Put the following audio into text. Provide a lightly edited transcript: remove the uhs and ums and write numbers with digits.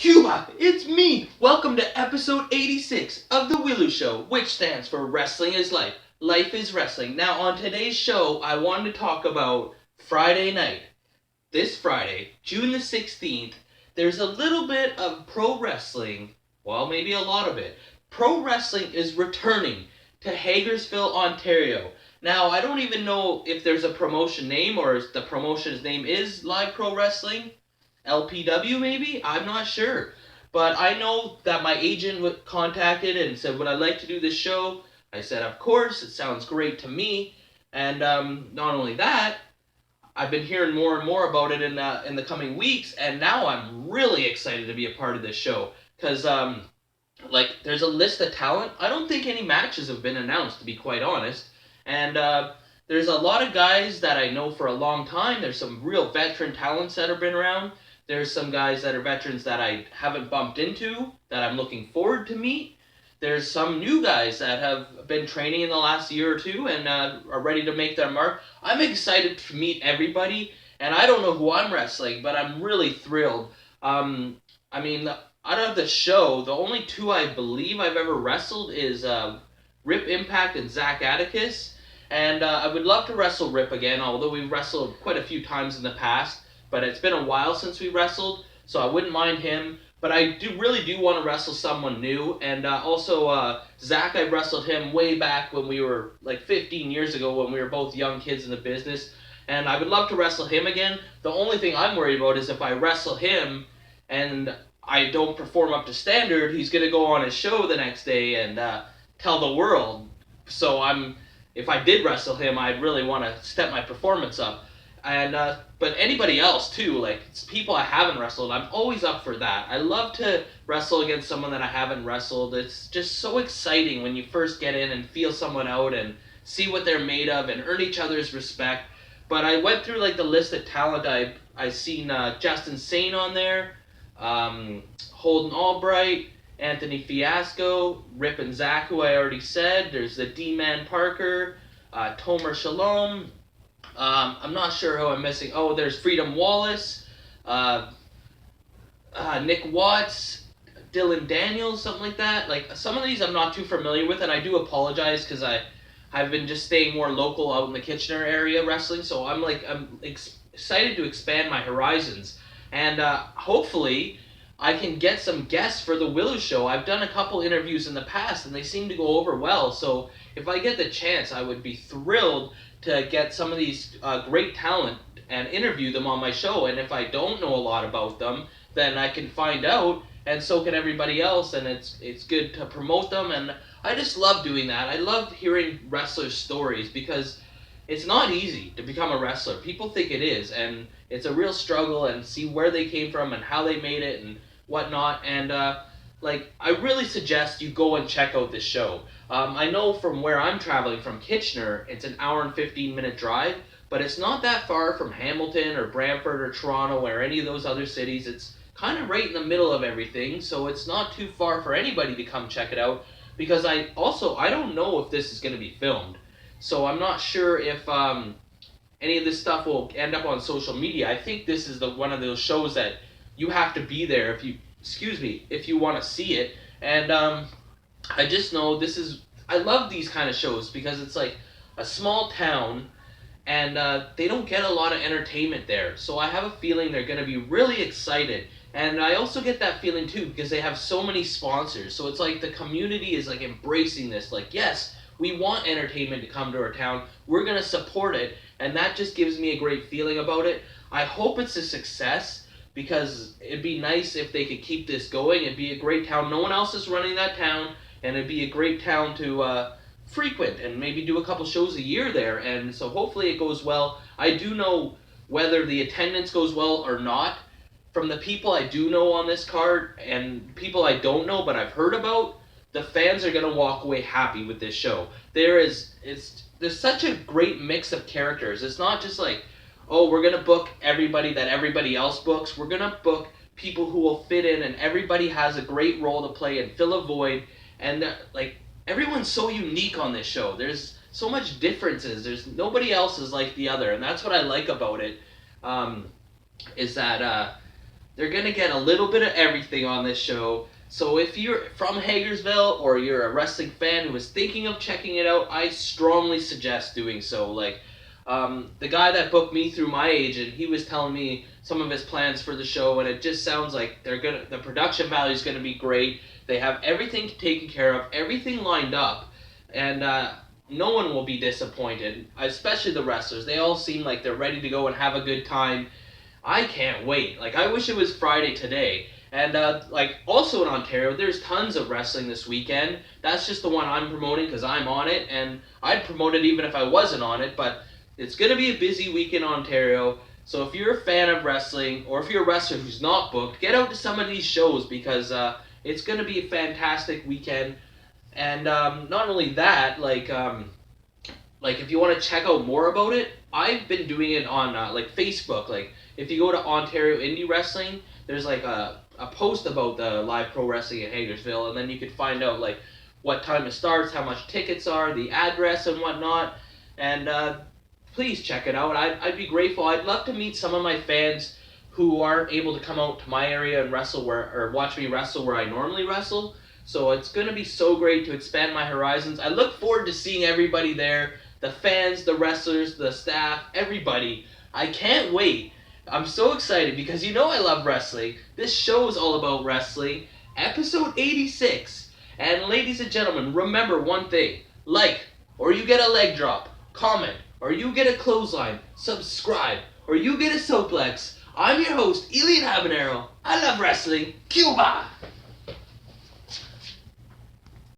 Cuba, it's me! Welcome to episode 86 of The Willu Show, which stands for Wrestling is Life. Life is Wrestling. Now, on today's show, I wanted to talk about Friday night. This Friday, June the 16th, there's a little bit of pro wrestling. Well, maybe a lot of it. Pro wrestling is returning to Hagersville, Ontario. Now, I don't even know if there's a promotion name or the promotion's name is Live Pro Wrestling. LPW maybe? I'm not sure. But I know that my agent contacted and said, would I like to do this show? I said, of course, it sounds great to me. And not only that, I've been hearing more and more about it in the coming weeks, and now I'm really excited to be a part of this show. Because, there's a list of talent. I don't think any matches have been announced, to be quite honest. And there's a lot of guys that I know for a long time. There's some real veteran talents that have been around. There's some guys that are veterans that I haven't bumped into, that I'm looking forward to meet. There's some new guys that have been training in the last year or two and are ready to make their mark. I'm excited to meet everybody, and I don't know who I'm wrestling, but I'm really thrilled. Out of the show, the only two I believe I've ever wrestled is Rip Impact and Zach Atticus. And I would love to wrestle Rip again, although we've wrestled quite a few times in the past. But it's been a while since we wrestled, so I wouldn't mind him. But I really do want to wrestle someone new. And also, Zach, I wrestled him way back when we were, 15 years ago, when we were both young kids in the business. And I would love to wrestle him again. The only thing I'm worried about is if I wrestle him and I don't perform up to standard, he's going to go on his show the next day and tell the world. So if I did wrestle him, I'd really want to step my performance up. And but anybody else too, it's people I haven't wrestled, I'm always up for that. I love to wrestle against someone that I haven't wrestled. It's just so exciting when you first get in and feel someone out and see what they're made of and earn each other's respect. But I went through the list of talent. I seen Justin Sane on there, Holden Albright, Anthony Fiasco, Rip and Zach, who I already said. There's the D-Man Parker, Tomer Shalom. I'm not sure who I'm missing. Oh, there's Freedom Wallace, Nick Watts, Dylan Daniels, something like that. Some of these I'm not too familiar with, and I do apologize because I've been just staying more local out in the Kitchener area wrestling. So I'm excited to expand my horizons, and hopefully I can get some guests for the Willow Show. I've done a couple interviews in the past, and they seem to go over well. So if I get the chance, I would be thrilled to get some of these great talent and interview them on my show. And if I don't know a lot about them, then I can find out, and so can everybody else, and it's good to promote them. And I just love doing that. I love hearing wrestlers' stories because it's not easy to become a wrestler. People think it is, and it's a real struggle, and see where they came from and how they made it and whatnot. And I really suggest you go and check out this show. I know from where I'm traveling from Kitchener, it's an hour and 15-minute drive, but it's not that far from Hamilton or Brantford or Toronto or any of those other cities. It's kind of right in the middle of everything, so it's not too far for anybody to come check it out. Because I don't know if this is going to be filmed, so I'm not sure if any of this stuff will end up on social media. I think this is one of those shows that you have to be there if you want to see it. And I just know I love these kind of shows because it's a small town, and they don't get a lot of entertainment there. So I have a feeling they're going to be really excited. And I also get that feeling too because they have so many sponsors. So it's the community is embracing this. Yes, we want entertainment to come to our town. We're going to support it. And that just gives me a great feeling about it. I hope it's a success, because it'd be nice if they could keep this going. It'd be a great town. No one else is running that town, and it'd be a great town to frequent and maybe do a couple shows a year there. And so hopefully it goes well. I do know whether the attendance goes well or not. From the people I do know on this card and people I don't know but I've heard about, the fans are going to walk away happy with this show. There's such a great mix of characters. It's not just oh, we're going to book everybody that everybody else books. We're going to book people who will fit in, and everybody has a great role to play and fill a void. And everyone's so unique on this show. There's so much differences. There's nobody else is like the other, and that's what I like about it. Is that They're gonna get a little bit of everything on this show. So if you're from Hagersville or you're a wrestling fan who is thinking of checking it out, I strongly suggest doing so. Like, the guy that booked me through my agent, he was telling me some of his plans for the show, and it just sounds like the production value is gonna be great. They have everything taken care of, everything lined up, and no one will be disappointed, especially the wrestlers. They all seem like they're ready to go and have a good time. I can't wait. Like, I wish it was Friday today. And, like, also in Ontario, there's tons of wrestling this weekend. That's just the one I'm promoting because I'm on it, and I'd promote it even if I wasn't on it, but it's going to be a busy week in Ontario. So if you're a fan of wrestling, or if you're a wrestler who's not booked, get out to some of these shows because it's going to be a fantastic weekend. And not only that, like if you want to check out more about it, I've been doing it on like Facebook. Like if you go to Ontario Indie Wrestling, there's like a post about the live pro wrestling in Hagersville, and then you could find out like what time it starts, how much tickets are, the address and whatnot. And please check it out. I'd be grateful. I'd love to meet some of my fans who aren't able to come out to my area and wrestle or watch me wrestle where I normally wrestle. So it's going to be so great to expand my horizons. I look forward to seeing everybody there, the fans, the wrestlers, the staff, everybody. I can't wait. I'm so excited because you know I love wrestling. This show is all about wrestling. Episode 86. And ladies and gentlemen, remember one thing. Like, or you get a leg drop. Comment, or you get a clothesline. Subscribe, or you get a soaplex. I'm your host, Elian Habanero. I love wrestling. Cuba!